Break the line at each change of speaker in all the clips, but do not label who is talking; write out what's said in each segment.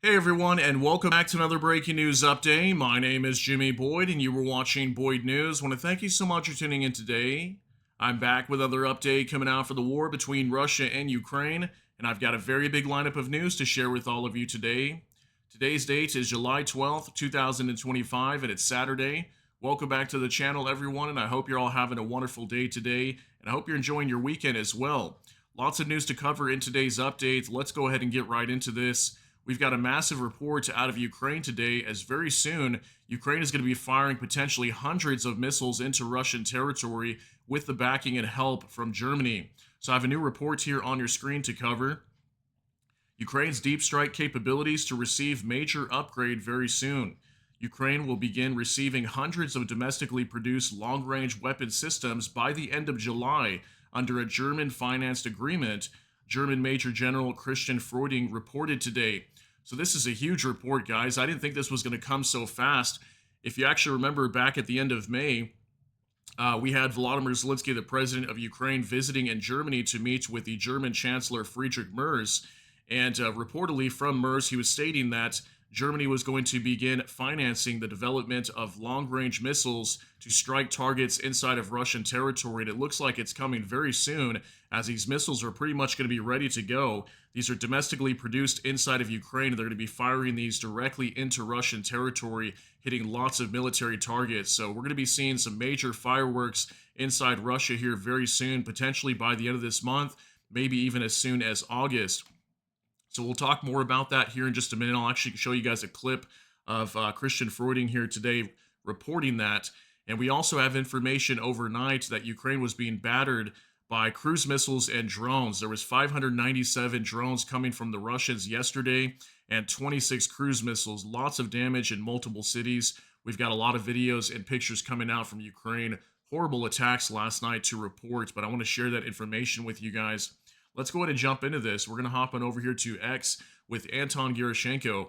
Hey everyone, and welcome back to another breaking news update. My name is Jimmy Boyd, and you were watching Boyd News. I want to thank you so much for tuning in today. I'm back with another update coming out for the war between Russia and Ukraine, and I've got a very big lineup of news to share with all of you today. Today's date is July 12th, 2025, and it's Saturday. Welcome back to the channel, everyone, and I hope you're all having a wonderful day today, and I hope you're enjoying your weekend as well. Lots of news to cover in today's update. Let's go ahead and get right into this. We've got a massive report out of Ukraine today, as very soon Ukraine is going to be firing potentially hundreds of missiles into Russian territory with the backing and help from Germany. So I have a new report here on your screen to cover. Ukraine's deep strike capabilities to receive major upgrade very soon. Ukraine will begin receiving hundreds of domestically produced long-range weapon systems by the end of July under a German-financed agreement, German Major General Christian Freuding reported today. So this is a huge report, guys. I didn't think this was going to come so fast. If you actually remember back at the end of May, we had Volodymyr Zelensky, the president of Ukraine, visiting in Germany to meet with the German Chancellor Friedrich Merz. And reportedly from Merz, he was stating that Germany was going to begin financing the development of long-range missiles to strike targets inside of Russian territory. And it looks like it's coming very soon, as these missiles are pretty much going to be ready to go. These are domestically produced inside of Ukraine. They're going to be firing these directly into Russian territory, hitting lots of military targets. So we're going to be seeing some major fireworks inside Russia here very soon, potentially by the end of this month, maybe even as soon as August. So we'll talk more about that here in just a minute. I'll actually show you guys a clip of Christian Freuding here today reporting that. And we also have information overnight that Ukraine was being battered by cruise missiles and drones. There was 597 drones coming from the Russians yesterday and 26 cruise missiles. Lots of damage in multiple cities. We've got a lot of videos and pictures coming out from Ukraine. Horrible attacks last night to report, but I want to share that information with you guys. Let's go ahead and jump into this. We're going to hop on over here to X with Anton Gerashenko.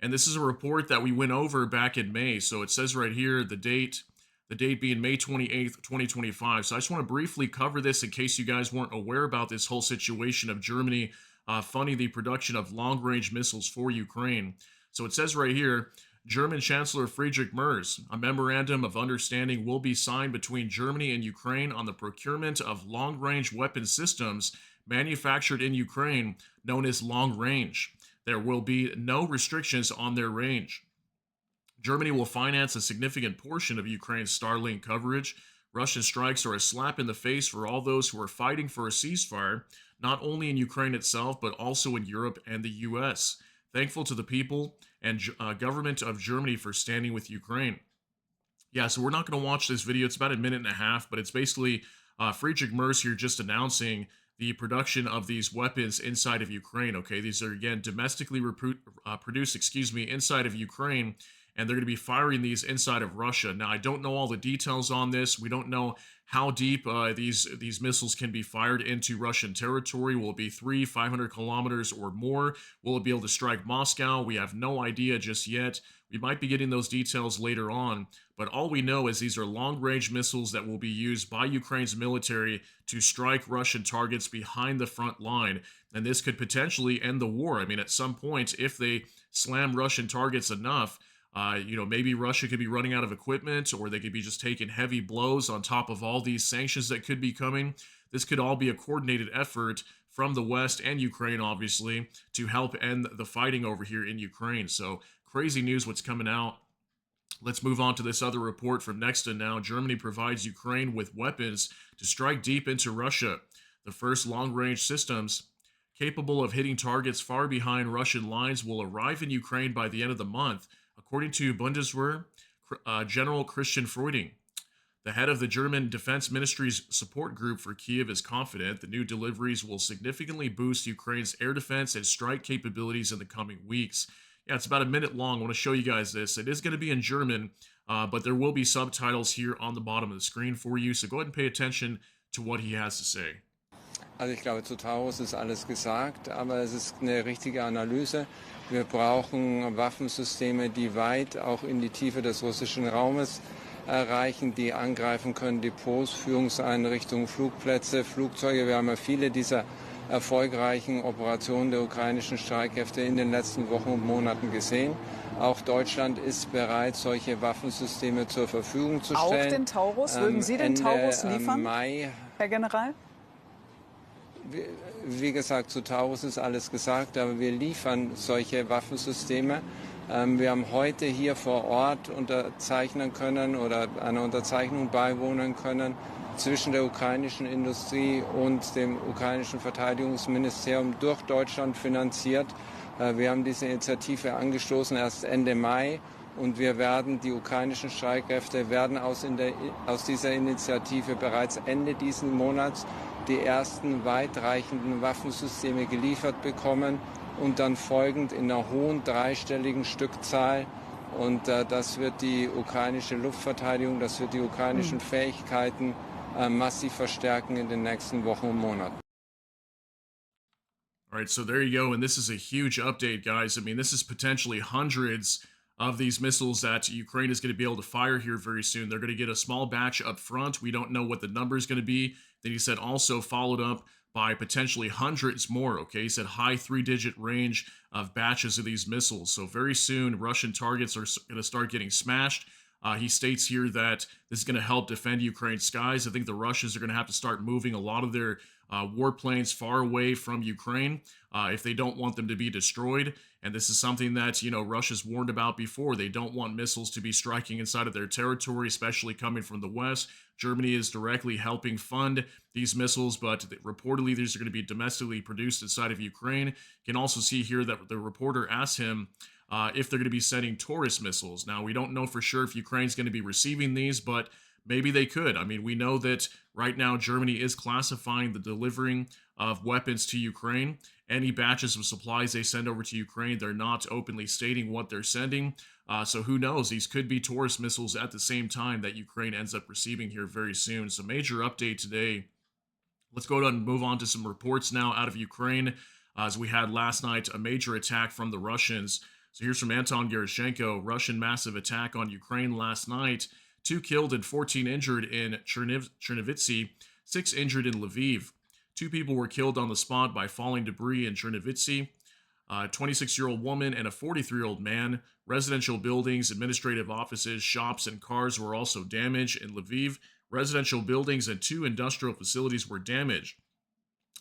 And this is a report that we went over back in May. So it says right here, the date being May 28th, 2025. So I just want to briefly cover this in case you guys weren't aware about this whole situation of Germany funding the production of long-range missiles for Ukraine. So it says right here, German Chancellor Friedrich Merz, a memorandum of understanding will be signed between Germany and Ukraine on the procurement of long-range weapon systems manufactured in Ukraine, known as long range. There will be no restrictions on their range. Germany will finance a significant portion of Ukraine's Starlink coverage. Russian strikes are a slap in the face for all those who are fighting for a ceasefire, not only in Ukraine itself, but also in Europe and the US. Thankful to the people and government of Germany for standing with Ukraine. Yeah, so we're not going to watch this video. It's about a minute and a half, but it's basically Friedrich Merz here just announcing the production of these weapons inside of Ukraine. Okay, these are, again, domestically produced, inside of Ukraine, and they're going to be firing these inside of Russia. Now, I don't know all the details on this. We don't know how deep these missiles can be fired into Russian territory. Will it be 500 kilometers or more? Will it be able to strike Moscow? We have no idea just yet. We might be getting those details later on, but all we know is these are long-range missiles that will be used by Ukraine's military to strike Russian targets behind the front line, and this could potentially end the war. I mean, at some point, if they slam Russian targets enough, maybe Russia could be running out of equipment, or they could be just taking heavy blows on top of all these sanctions that could be coming. This could all be a coordinated effort from the West and Ukraine, obviously, to help end the fighting over here in Ukraine. So crazy news what's coming out. Let's move on to this other report from Nexta now. Germany provides Ukraine with weapons to strike deep into Russia. The first long-range systems capable of hitting targets far behind Russian lines will arrive in Ukraine by the end of the month, according to Bundeswehr General Christian Freuding. The head of the German Defense Ministry's support group for Kyiv is confident the new deliveries will significantly boost Ukraine's air defense and strike capabilities in the coming weeks. Yeah, it's about a minute long. I want to show you guys this. It is going to be in German, but there will be subtitles here on the bottom of the screen for you. So go ahead and pay attention to what he has to say.
Also ich glaube, zu Taurus ist alles gesagt, aber es ist eine richtige Analyse. Wir brauchen Waffensysteme, die weit auch in die Tiefe des russischen Raumes erreichen, die angreifen können, Depots, Führungseinrichtungen, Flugplätze, Flugzeuge. Wir haben ja viele dieser erfolgreichen Operationen der ukrainischen Streitkräfte in den letzten Wochen und Monaten gesehen. Auch Deutschland ist bereit, solche Waffensysteme zur Verfügung zu stellen.
Auch den Taurus? Würden Sie den Taurus liefern,
Mai,
Herr General?
Wie gesagt, zu Taurus ist alles gesagt, aber wir liefern solche Waffensysteme. Wir haben heute hier vor Ort unterzeichnen können oder einer Unterzeichnung beiwohnen können zwischen der ukrainischen Industrie und dem ukrainischen Verteidigungsministerium durch Deutschland finanziert. Wir haben diese Initiative angestoßen erst Ende Mai und wir werden, die ukrainischen Streitkräfte werden aus dieser Initiative bereits Ende diesen Monats die ersten weitreichenden Waffensysteme geliefert bekommen und dann folgend in einer hohen dreistelligen Stückzahl. Und das wird die ukrainische Luftverteidigung, das wird die ukrainischen Fähigkeiten massiv verstärken in den nächsten Wochen und Monaten.
All right, so there you go. And this is a huge update, guys. I mean, this is potentially hundreds of these missiles that Ukraine is going to be able to fire here very soon. They're going to get a small batch up front. We don't know what the number is going to be. Then he said also followed up by potentially hundreds more. Okay, he said high three-digit range of batches of these missiles. So very soon, Russian targets are going to start getting smashed. He states here that this is going to help defend Ukraine's skies. I think the Russians are going to have to start moving a lot of their warplanes far away from Ukraine if they don't want them to be destroyed. And this is something that, Russia's warned about before. They don't want missiles to be striking inside of their territory, especially coming from the West. Germany is directly helping fund these missiles, but reportedly these are going to be domestically produced inside of Ukraine. You can also see here that the reporter asked him if they're going to be sending Taurus missiles. Now, we don't know for sure if Ukraine's going to be receiving these, but maybe they could. I mean, we know that right now Germany is classifying the delivering of weapons to Ukraine. Any batches of supplies they send over to Ukraine, they're not openly stating what they're sending. So who knows? These could be Taurus missiles at the same time that Ukraine ends up receiving here very soon. So major update today. Let's go ahead and move on to some reports now out of Ukraine. As we had last night, a major attack from the Russians. So here's from Anton Gerashenko. Russian massive attack on Ukraine last night. 2 killed and 14 injured in Chernivtsi, 6 injured in Lviv. 2 people were killed on the spot by falling debris in Chernivtsi. A 26-year-old woman and a 43-year-old man. Residential buildings, administrative offices, shops, and cars were also damaged in Lviv. Residential buildings and 2 industrial facilities were damaged.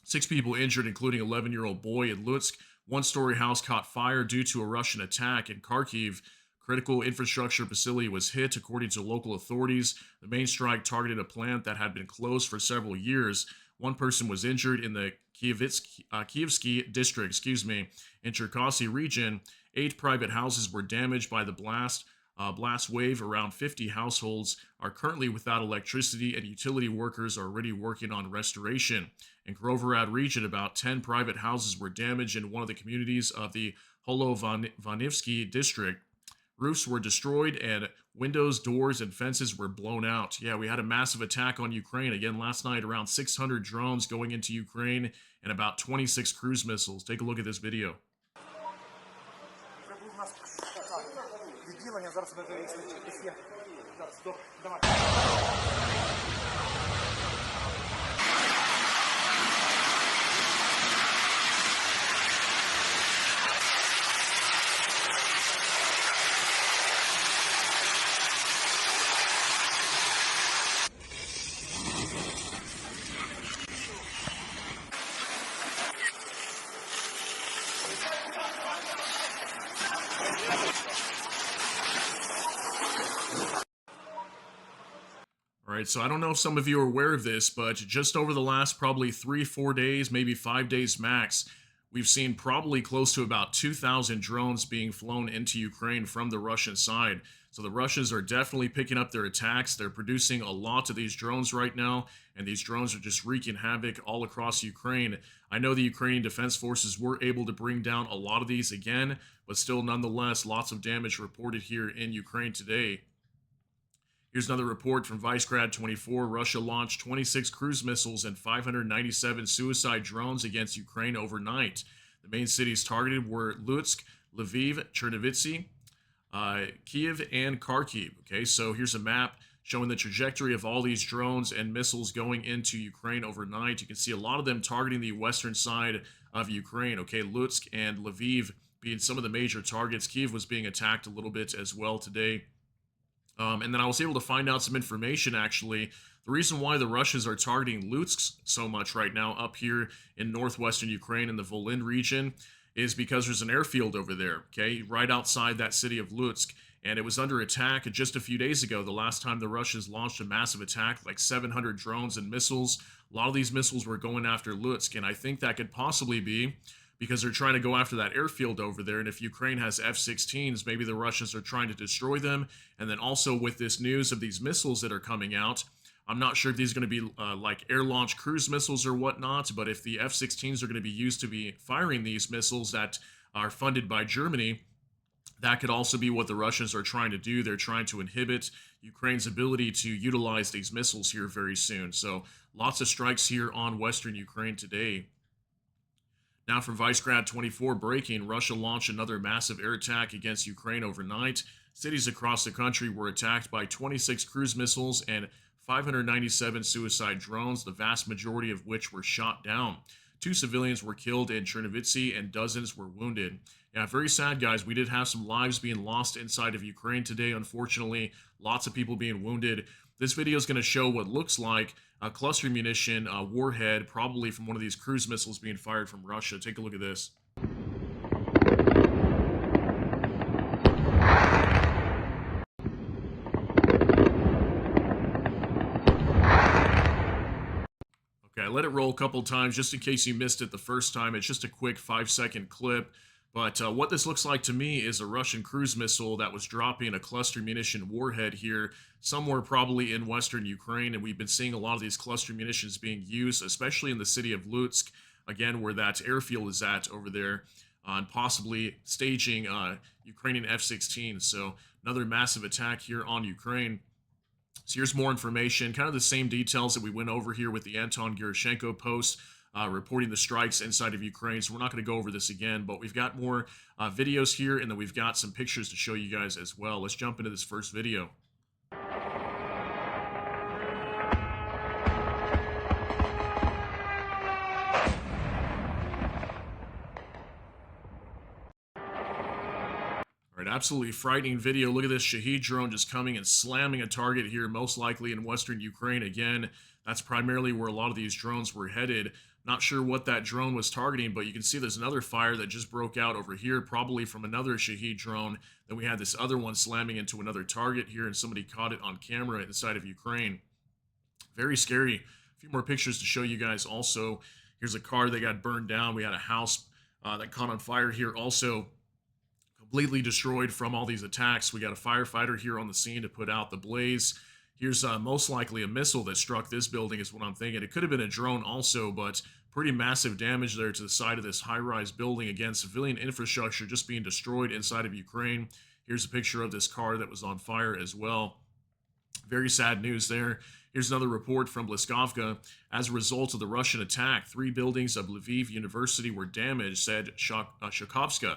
6 people injured, including an 11-year-old boy in Lutsk. One-story house caught fire due to a Russian attack in Kyiv. Critical infrastructure facility was hit, according to local authorities. The main strike targeted a plant that had been closed for several years. 1 person was injured in the Kyivsky district, in Cherkasy region. 8 private houses were damaged by the blast wave. Around 50 households are currently without electricity, and utility workers are already working on restoration. In Groverad region, about 10 private houses were damaged in one of the communities of the Holovanivsky district. Roofs were destroyed, and windows, doors, and fences were blown out. Yeah, we had a massive attack on Ukraine again last night. Around 600 drones going into Ukraine and about 26 cruise missiles. Take a look at this video. All right, so I don't know if some of you are aware of this, but just over the last probably 3-4 days, maybe 5 days max, we've seen probably close to about 2,000 drones being flown into Ukraine from the Russian side. So the Russians are definitely picking up their attacks. They're producing a lot of these drones right now, and these drones are just wreaking havoc all across Ukraine. I know the Ukrainian Defense Forces were able to bring down a lot of these again, but still nonetheless, lots of damage reported here in Ukraine today. Here's another report from Vicegrad24. Russia launched 26 cruise missiles and 597 suicide drones against Ukraine overnight. The main cities targeted were Lutsk, Lviv, Chernivtsi, Kyiv, and Kharkiv. Okay, so here's a map showing the trajectory of all these drones and missiles going into Ukraine overnight. You can see a lot of them targeting the western side of Ukraine. Okay, Lutsk and Lviv being some of the major targets. Kyiv was being attacked a little bit as well today. And then I was able to find out some information, actually. The reason why the Russians are targeting Lutsk so much right now up here in northwestern Ukraine in the Volyn region is because there's an airfield over there, okay, right outside that city of Lutsk. And it was under attack just a few days ago, the last time the Russians launched a massive attack, like 700 drones and missiles. A lot of these missiles were going after Lutsk, and I think that could possibly be because they're trying to go after that airfield over there. And if Ukraine has F-16s, maybe the Russians are trying to destroy them. And then also with this news of these missiles that are coming out, I'm not sure if these are going to be like air-launched cruise missiles or whatnot, but if the F-16s are going to be used to be firing these missiles that are funded by Germany, that could also be what the Russians are trying to do. They're trying to inhibit Ukraine's ability to utilize these missiles here very soon. So lots of strikes here on western Ukraine today. Now from Vicegrad 24 breaking, Russia launched another massive air attack against Ukraine overnight. Cities across the country were attacked by 26 cruise missiles and 597 suicide drones, the vast majority of which were shot down. 2 civilians were killed in Chernivtsi and dozens were wounded. Yeah, very sad, guys. We did have some lives being lost inside of Ukraine today, unfortunately. Lots of people being wounded. This video is going to show what looks like a cluster munition warhead, probably from one of these cruise missiles being fired from Russia. Take a look at this. Okay, I let it roll a couple times just in case you missed it the first time. It's just a quick 5-second clip. But what this looks like to me is a Russian cruise missile that was dropping a cluster munition warhead here somewhere probably in western Ukraine. And we've been seeing a lot of these cluster munitions being used, especially in the city of Lutsk, again, where that airfield is at over there, and possibly staging Ukrainian F-16. So another massive attack here on Ukraine. So here's more information, kind of the same details that we went over here with the Anton Gerashenko post, reporting the strikes inside of Ukraine. So we're not going to go over this again, but we've got more videos here, and then we've got some pictures to show you guys as well. Let's jump into this first video. Absolutely frightening video. Look at this Shahed drone just coming and slamming a target here, most likely in western Ukraine. Again, that's primarily where a lot of these drones were headed. Not sure what that drone was targeting, but you can see there's another fire that just broke out over here, probably from another Shahed drone. Then we had this other one slamming into another target here, and somebody caught it on camera inside of Ukraine. Very scary. A few more pictures to show you guys also. Here's a car that got burned down. We had a house that caught on fire here also. Completely destroyed from all these attacks. We got a firefighter here on the scene to put out the blaze. Here's most likely a missile that struck this building is what I'm thinking. It could have been a drone also, but pretty massive damage there to the side of this high-rise building. Again, civilian infrastructure just being destroyed inside of Ukraine. Here's a picture of this car that was on fire as well. Very sad news there. Here's another report from Bliskovka. As a result of the Russian attack, 3 buildings of Lviv University were damaged, said Shakovska.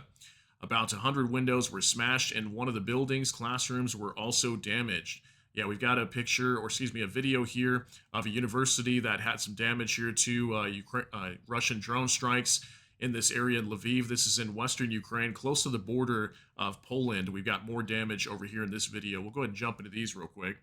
About 100 windows were smashed in one of the buildings. Classrooms were also damaged. Yeah, we've got a picture, or excuse me, a video here of a university that had some damage here to Russian drone strikes in this area in Lviv. This is in western Ukraine, close to the border of Poland. We've got more damage over here in this video. We'll go ahead and jump into these real quick.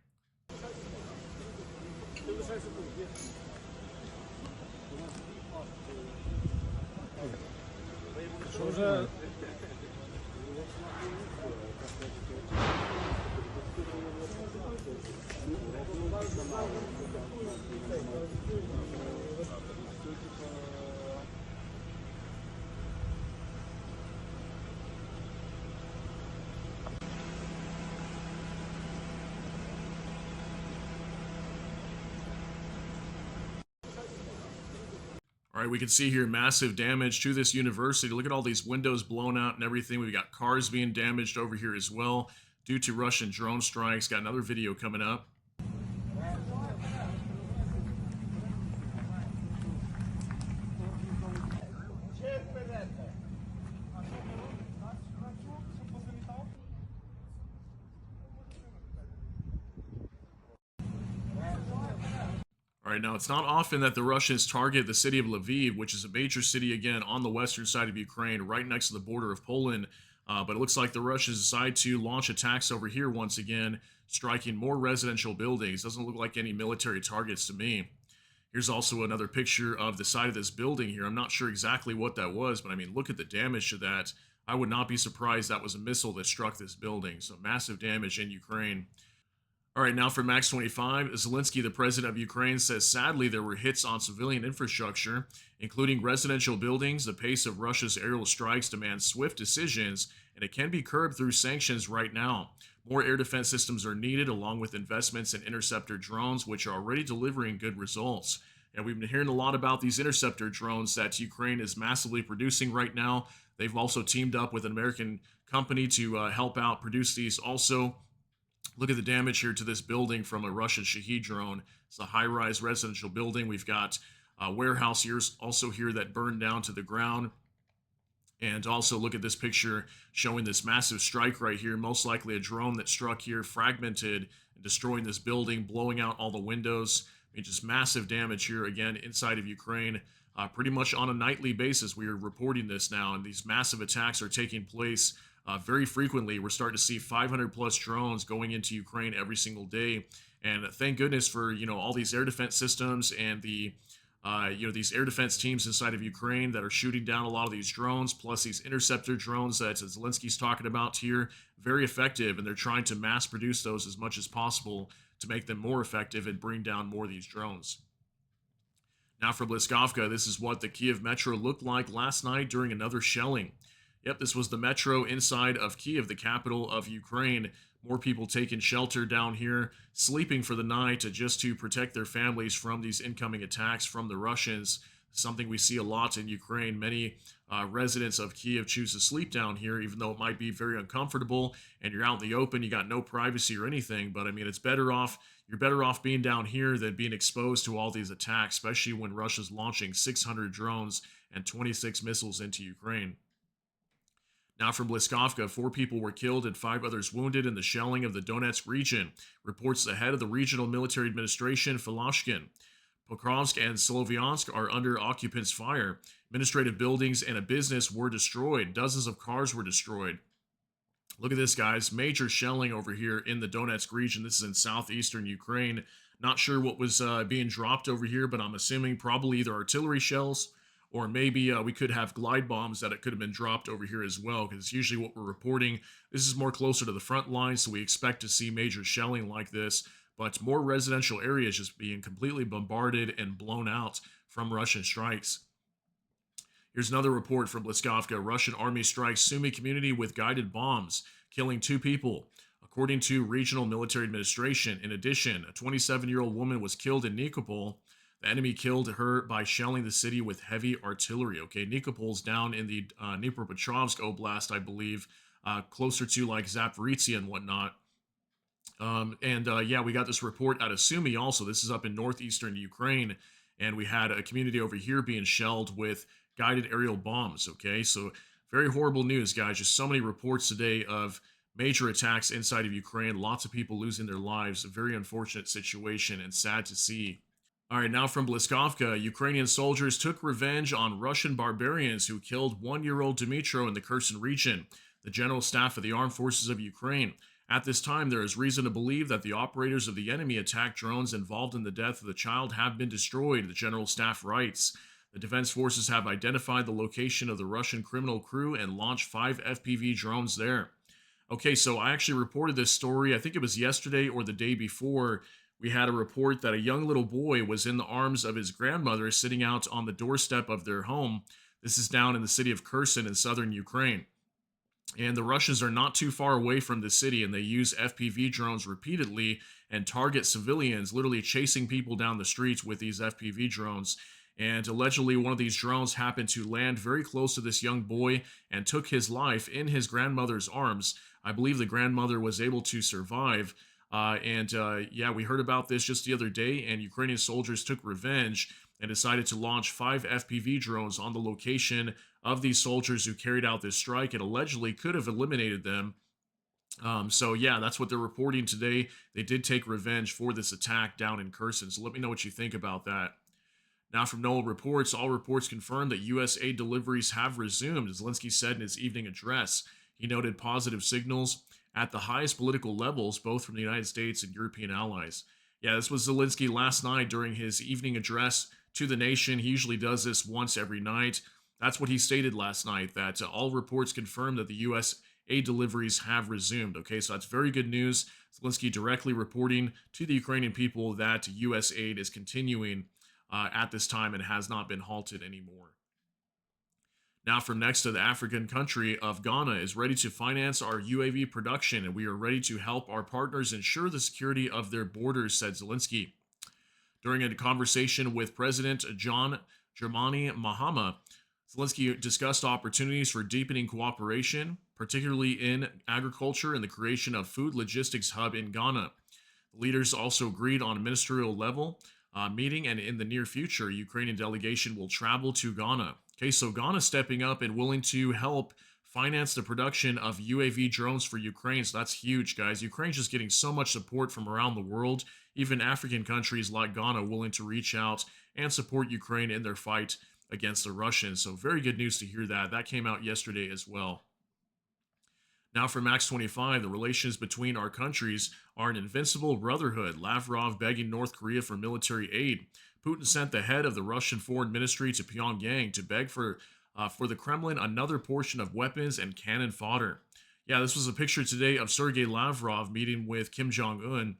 All right, we can see here massive damage to this university. Look at all these windows blown out and everything. We've got cars being damaged over here as well due to Russian drone strikes. Got another video coming up. All right, now it's not often that the Russians target the city of Lviv, which is a major city again on the western side of Ukraine, right next to the border of Poland. But it looks like the Russians decide to launch attacks over here once again, striking more residential buildings. Doesn't look like any military targets to me. Here's also another picture of the side of this building here. I'm not sure exactly what that was, but I mean, look at the damage to that. I would not be surprised that was a missile that struck this building. So massive damage in Ukraine. All right, now for Max 25, Zelensky, the president of Ukraine, says sadly there were hits on civilian infrastructure, including residential buildings. The pace of Russia's aerial strikes demands swift decisions, and it can be curbed through sanctions right now. More air defense systems are needed, along with investments in interceptor drones, which are already delivering good results. And we've been hearing a lot about these interceptor drones that Ukraine is massively producing right now. They've also teamed up with an American company to help out produce these also. Look at the damage here to this building from a Russian Shahed drone. It's a high-rise residential building. We've got a warehouse here, also here that burned down to the ground. And also look at this picture showing this massive strike right here. Most likely a drone that struck here, fragmented, and destroying this building, blowing out all the windows. I mean, just massive damage here, again, inside of Ukraine. Pretty much on a nightly basis, we are reporting this now, and these massive attacks are taking place very frequently. We're starting to see 500 plus drones going into Ukraine every single day, and thank goodness for all these air defense systems and the these air defense teams inside of Ukraine that are shooting down a lot of these drones, plus these interceptor drones that Zelensky's talking about here. Very effective, and they're trying to mass produce those as much as possible to make them more effective and bring down more of these drones. Now for Bliskovka, this is what the Kyiv metro looked like last night during another shelling. Yep, this was the metro inside of Kyiv, the capital of Ukraine. More people taking shelter down here, sleeping for the night just to protect their families from these incoming attacks from the Russians. Something we see a lot in Ukraine. Many residents of Kyiv choose to sleep down here, even though it might be very uncomfortable and you're out in the open, you got no privacy or anything. But I mean, you're better off being down here than being exposed to all these attacks, especially when Russia's launching 600 drones and 26 missiles into Ukraine. Now from Bliskovka, 4 people were killed and 5 others wounded in the shelling of the Donetsk region, reports the head of the regional military administration, Falashkin. Pokrovsk and Slovyansk are under occupants' fire. Administrative buildings and a business were destroyed. Dozens of cars were destroyed. Look at this, guys. Major shelling over here in the Donetsk region. This is in southeastern Ukraine. Not sure what was being dropped over here, but I'm assuming probably either artillery shells or maybe we could have glide bombs that it could have been dropped over here as well, because it's usually what we're reporting. This is more closer to the front line, so we expect to see major shelling like this, but more residential areas just being completely bombarded and blown out from Russian strikes. Here's another report from Bliskovka. Russian army strikes Sumy community with guided bombs, killing 2 people. According to regional military administration, in addition, a 27-year-old woman was killed in Nikopol. The enemy killed her by shelling the city with heavy artillery. Okay, Nikopol's down in the Dnipropetrovsk Oblast, I believe, closer to like Zaporizhzhia and whatnot. Yeah, we got this report out of Sumy also. This is up in northeastern Ukraine, and we had a community over here being shelled with guided aerial bombs. Okay, so very horrible news, guys. Just so many reports today of major attacks inside of Ukraine. Lots of people losing their lives. A very unfortunate situation and sad to see. All right, now from Bliskovka, Ukrainian soldiers took revenge on Russian barbarians who killed 1-year-old Dmytro in the Kherson region, the General Staff of the Armed Forces of Ukraine. At this time, there is reason to believe that the operators of the enemy attack drones involved in the death of the child have been destroyed, the General Staff writes. The Defense Forces have identified the location of the Russian criminal crew and launched 5 FPV drones there. Okay, so I actually reported this story, I think it was yesterday or the day before. We had a report that a young little boy was in the arms of his grandmother sitting out on the doorstep of their home. This is down in the city of Kherson in southern Ukraine. And the Russians are not too far away from the city, and they use FPV drones repeatedly and target civilians, literally chasing people down the streets with these FPV drones. And allegedly, one of these drones happened to land very close to this young boy and took his life in his grandmother's arms. I believe the grandmother was able to survive. Yeah, we heard about this just the other day, and Ukrainian soldiers took revenge and decided to launch 5 FPV drones on the location of these soldiers who carried out this strike and allegedly could have eliminated them So yeah, that's what they're reporting today. They did take revenge for this attack down in Kherson. So let me know what you think about that. Now, from NOAA reports, all reports confirm that U.S. aid deliveries have resumed, as Zelensky said in his evening address. He noted positive signals at the highest political levels, both from the United States and European allies. Yeah, this was Zelensky last night during his evening address to the nation. He usually does this once every night. That's what he stated last night, that all reports confirm that the U.S. aid deliveries have resumed. Okay, so that's very good news. Zelensky directly reporting to the Ukrainian people that U.S. aid is continuing at this time and has not been halted anymore. Now, from next to the African country of Ghana is ready to finance our UAV production, and we are ready to help our partners ensure the security of their borders, said Zelensky. During a conversation with President John Dramani Mahama, Zelensky discussed opportunities for deepening cooperation, particularly in agriculture and the creation of food logistics hub in Ghana. The leaders also agreed on a ministerial level meeting, and in the near future, Ukrainian delegation will travel to Ghana. Okay, so Ghana stepping up and willing to help finance the production of UAV drones for Ukraine. So that's huge, guys. Ukraine's just getting so much support from around the world. Even African countries like Ghana willing to reach out and support Ukraine in their fight against the Russians. So very good news to hear that. That came out yesterday as well. Now, from Max 25, the relations between our countries are an invincible brotherhood. Lavrov begging North Korea for military aid. Putin sent the head of the Russian Foreign Ministry to Pyongyang to beg for the Kremlin another portion of weapons and cannon fodder. Yeah, this was a picture today of Sergei Lavrov meeting with Kim Jong-un.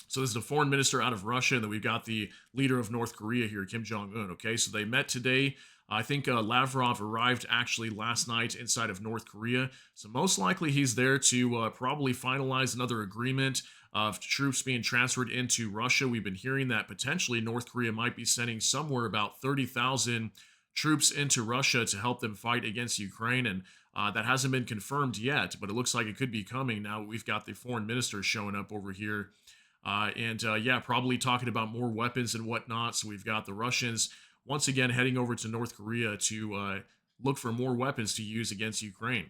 So this is the foreign minister out of Russia, and then we've got the leader of North Korea here, Kim Jong-un. Okay, so they met today. I think Lavrov arrived actually last night inside of North Korea. So most likely he's there to probably finalize another agreement of troops being transferred into Russia. We've been hearing that potentially North Korea might be sending somewhere about 30,000 troops into Russia to help them fight against Ukraine. And that hasn't been confirmed yet, but it looks like it could be coming now. We've got the foreign minister showing up over here. Yeah, probably talking about more weapons and whatnot. So we've got the Russians once again heading over to North Korea to look for more weapons to use against Ukraine.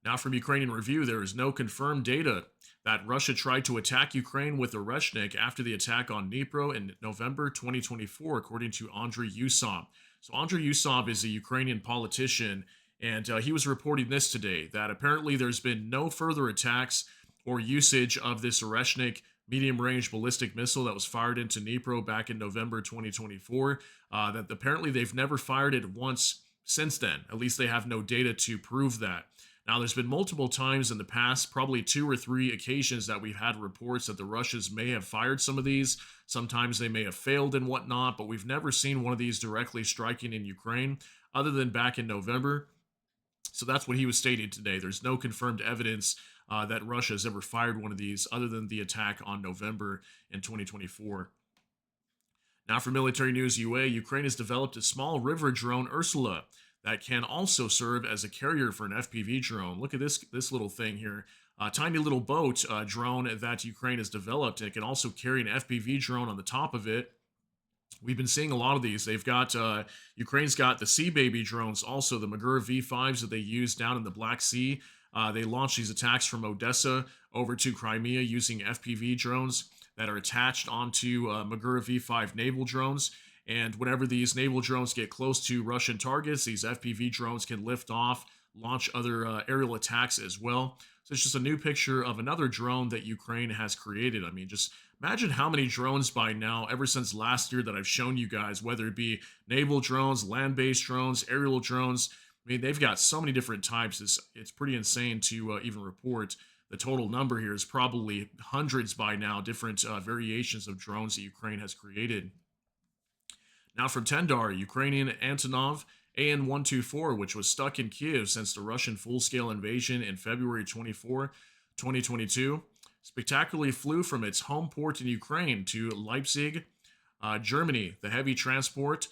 Now, from Ukrainian Review, there is no confirmed data that Russia tried to attack Ukraine with Oreshnik after the attack on Dnipro in November 2024, according to Andrei Yusov. So Andrei Yusov is a Ukrainian politician, and he was reporting this today, that apparently there's been no further attacks or usage of this Oreshnik medium-range ballistic missile that was fired into Dnipro back in November 2024, that apparently they've never fired it once since then. At least they have no data to prove that. Now, there's been multiple times in the past, probably 2 or 3 occasions that we've had reports that the Russians may have fired some of these. Sometimes they may have failed and whatnot, but we've never seen one of these directly striking in Ukraine other than back in November. So that's what he was stating today. There's no confirmed evidence that Russia has ever fired one of these other than the attack on November in 2024. Now, for military news UA, Ukraine has developed a small river drone, Ursula, that can also serve as a carrier for an FPV drone. Look at this little thing here. A tiny little boat drone that Ukraine has developed, and it can also carry an FPV drone on the top of it. We've been seeing a lot of these. They've got, Ukraine's got the Sea Baby drones, also the Magura V5s that they use down in the Black Sea. They launched these attacks from Odessa over to Crimea using FPV drones that are attached onto Magura V5 naval drones. And whenever these naval drones get close to Russian targets, these FPV drones can lift off, launch other aerial attacks as well. So it's just a new picture of another drone that Ukraine has created. I mean, just imagine how many drones by now, ever since last year, that I've shown you guys, whether it be naval drones, land-based drones, aerial drones. I mean, they've got so many different types. It's pretty insane to even report. The total number here is probably hundreds by now, different variations of drones that Ukraine has created. Now from Tendar, Ukrainian Antonov AN-124, which was stuck in Kyiv since the Russian full-scale invasion in February 24, 2022, spectacularly flew from its home port in Ukraine to Leipzig, Germany. The heavy transport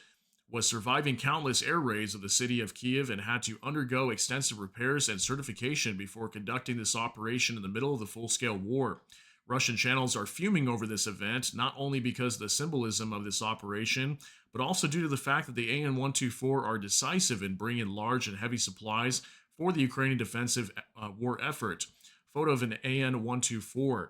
was surviving countless air raids of the city of Kyiv and had to undergo extensive repairs and certification before conducting this operation in the middle of the full-scale war. Russian channels are fuming over this event, not only because of the symbolism of this operation, but also due to the fact that the AN-124 are decisive in bringing large and heavy supplies for the Ukrainian defensive war effort. Photo of an AN-124.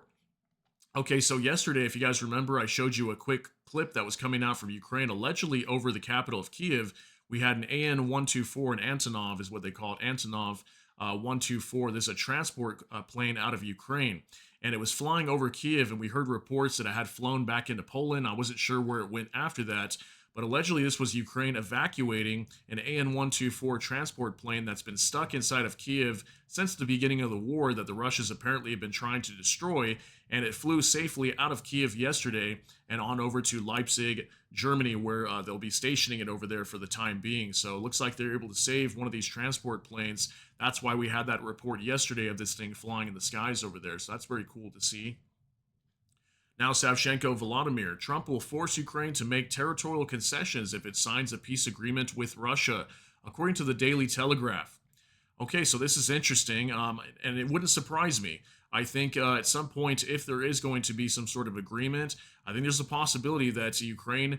Okay, so yesterday, if you guys remember, I showed you a quick clip that was coming out from Ukraine, allegedly over the capital of Kyiv. We had an AN-124, an Antonov is what they call it, Antonov 124. This is a transport plane out of Ukraine, and it was flying over Kyiv, and we heard reports that it had flown back into Poland. I wasn't sure where it went after that, but allegedly this was Ukraine evacuating an AN-124 transport plane that's been stuck inside of Kyiv since the beginning of the war that the Russians apparently have been trying to destroy, and it flew safely out of Kyiv yesterday and on over to Leipzig, Germany, where they'll be stationing it over there for the time being. So it looks like they're able to save one of these transport planes. That's why we had that report yesterday of this thing flying in the skies over there. So that's very cool to see. Now, Savchenko Volodymyr, Trump will force Ukraine to make territorial concessions if it signs a peace agreement with Russia, according to the Daily Telegraph. Okay, so this is interesting, and it wouldn't surprise me. I think at some point, if there is going to be some sort of agreement, I think there's a possibility that Ukraine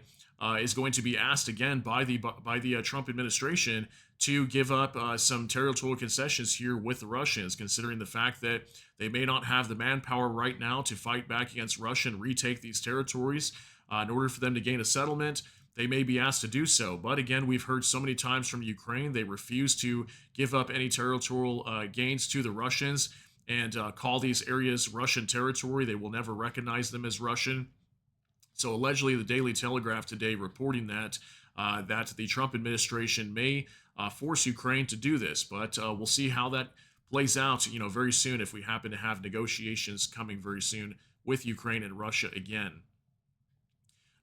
is going to be asked again by the Trump administration to give up some territorial concessions here with the Russians, considering the fact that they may not have the manpower right now to fight back against Russia and retake these territories. In order for them to gain a settlement, they may be asked to do so. But again, we've heard so many times from Ukraine, they refuse to give up any territorial gains to the Russians and call these areas Russian territory. They will never recognize them as Russian. So allegedly, the Daily Telegraph today reporting that the Trump administration may force Ukraine to do this, but we'll see how that plays out. Very soon, if we happen to have negotiations coming very soon with Ukraine and Russia again.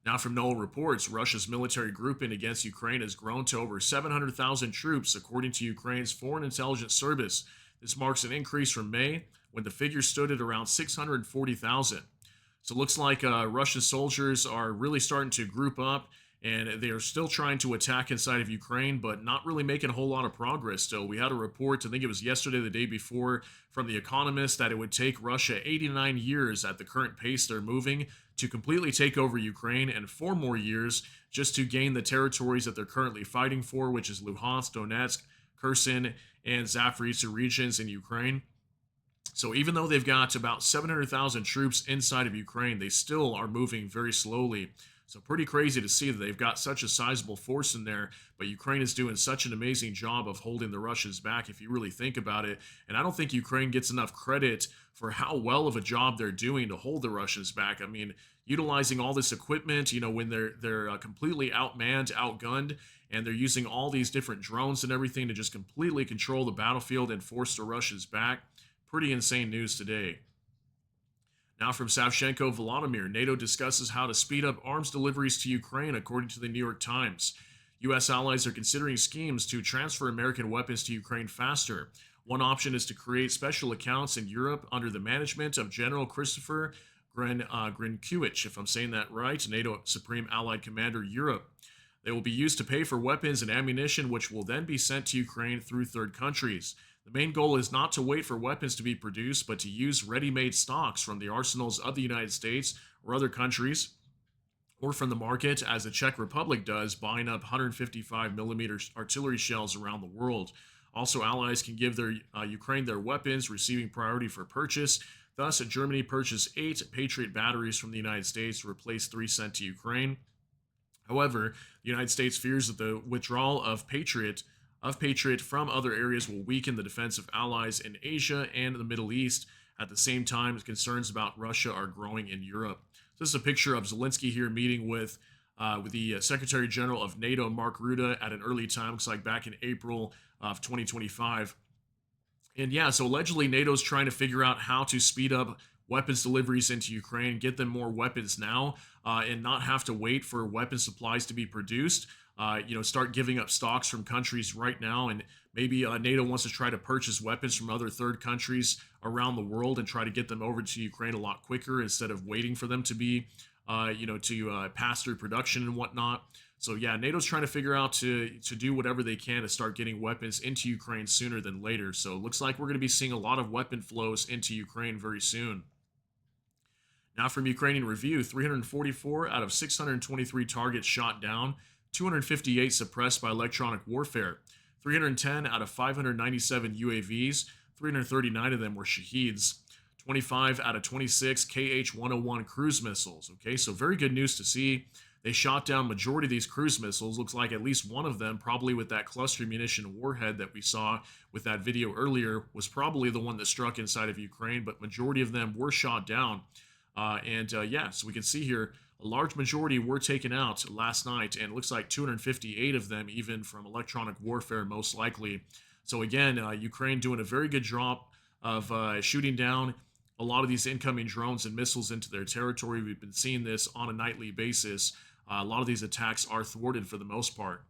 Now, from NOAA reports, Russia's military grouping against Ukraine has grown to over 700,000 troops, according to Ukraine's Foreign Intelligence Service. This marks an increase from May, when the figure stood at around 640,000. So it looks like Russian soldiers are really starting to group up, and they are still trying to attack inside of Ukraine, but not really making a whole lot of progress still. We had a report, I think it was yesterday, the day before, from The Economist, that it would take Russia 89 years at the current pace they're moving to completely take over Ukraine, and 4 more years just to gain the territories that they're currently fighting for, which is Luhansk, Donetsk, Kherson, and Zaporizhzhia regions in Ukraine. So even though they've got about 700,000 troops inside of Ukraine, they still are moving very slowly. So pretty crazy to see that they've got such a sizable force in there, but Ukraine is doing such an amazing job of holding the Russians back if you really think about it. And I don't think Ukraine gets enough credit for how well of a job they're doing to hold the Russians back. I mean, utilizing all this equipment, when they're completely outmanned, outgunned, and they're using all these different drones and everything to just completely control the battlefield and force the Russians back. Pretty insane news today. Now from Savchenko Volodymyr, NATO discusses how to speed up arms deliveries to Ukraine, according to the New York Times. U.S. allies are considering schemes to transfer American weapons to Ukraine faster. One option is to create special accounts in Europe under the management of General Christopher Grinkiewicz, if I'm saying that right, NATO Supreme Allied Commander Europe. They will be used to pay for weapons and ammunition, which will then be sent to Ukraine through third countries. The main goal is not to wait for weapons to be produced, but to use ready-made stocks from the arsenals of the United States or other countries, or from the market, as the Czech Republic does, buying up 155mm artillery shells around the world. Also, allies can give Ukraine their weapons, receiving priority for purchase. Thus, Germany purchased 8 Patriot batteries from the United States to replace 3 sent to Ukraine. However, the United States fears that the withdrawal of Patriot from other areas will weaken the defense of allies in Asia and the Middle East. At the same time, concerns about Russia are growing in Europe. So this is a picture of Zelensky here meeting with the Secretary General of NATO, Mark Rutte, at an early time, looks like back in April of 2025. And yeah, so allegedly NATO's trying to figure out how to speed up weapons deliveries into Ukraine, get them more weapons now, and not have to wait for weapon supplies to be produced. Start giving up stocks from countries right now, and maybe NATO wants to try to purchase weapons from other third countries around the world and try to get them over to Ukraine a lot quicker instead of waiting for them to be, to pass through production and whatnot. So yeah, NATO's trying to figure out to do whatever they can to start getting weapons into Ukraine sooner than later. So it looks like we're going to be seeing a lot of weapon flows into Ukraine very soon. Now from Ukrainian Review, 344 out of 623 targets shot down, 258 suppressed by electronic warfare. 310 out of 597 UAVs, 339 of them were Shaheeds. 25 out of 26 KH-101 cruise missiles. Okay, so very good news to see. They shot down majority of these cruise missiles. Looks like at least one of them, probably with that cluster munition warhead that we saw with that video earlier, was probably the one that struck inside of Ukraine, but majority of them were shot down. Yeah, so we can see here a large majority were taken out last night, and it looks like 258 of them even from electronic warfare, most likely. So again, Ukraine doing a very good job of shooting down a lot of these incoming drones and missiles into their territory. We've been seeing this on a nightly basis. A lot of these attacks are thwarted for the most part.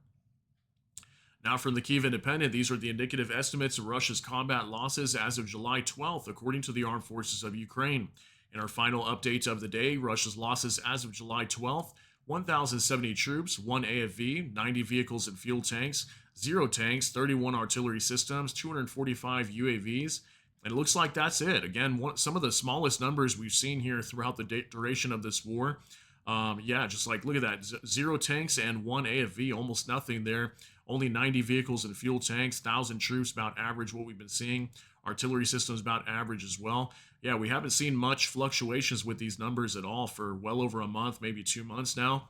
Now from the Kyiv Independent, these are the indicative estimates of Russia's combat losses as of July 12th, according to the Armed Forces of Ukraine. In our final update of the day, Russia's losses as of July 12th, 1,070 troops, 1 AFV, 90 vehicles and fuel tanks, 0 tanks, 31 artillery systems, 245 UAVs, and it looks like that's it. Again, some of the smallest numbers we've seen here throughout the duration of this war. Yeah, just like, look at that. 0 tanks and 1 AFV, almost nothing there. Only 90 vehicles and fuel tanks, 1,000 troops, about average what we've been seeing. Artillery systems about average as well. Yeah, we haven't seen much fluctuations with these numbers at all for well over a month, maybe 2 months now.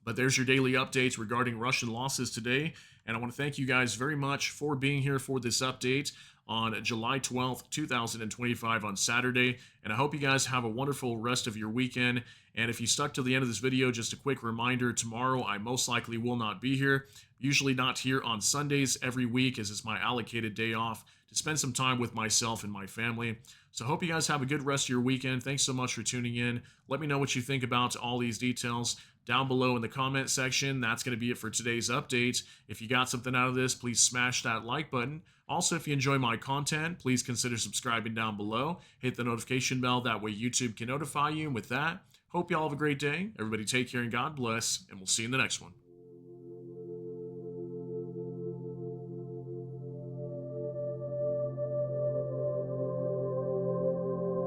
But there's your daily updates regarding Russian losses today. And I want to thank you guys very much for being here for this update on July 12th, 2025 on Saturday. And I hope you guys have a wonderful rest of your weekend. And if you stuck to the end of this video, just a quick reminder, tomorrow I most likely will not be here. Usually not here on Sundays every week, as it's my allocated day off to spend some time with myself and my family. So I hope you guys have a good rest of your weekend. Thanks so much for tuning in. Let me know what you think about all these details down below in the comment section. That's going to be it for today's update. If you got something out of this, please smash that like button. Also, if you enjoy my content, please consider subscribing down below. Hit the notification bell. That way YouTube can notify you. And with that, hope you all have a great day. Everybody take care and God bless. And we'll see you in the next one.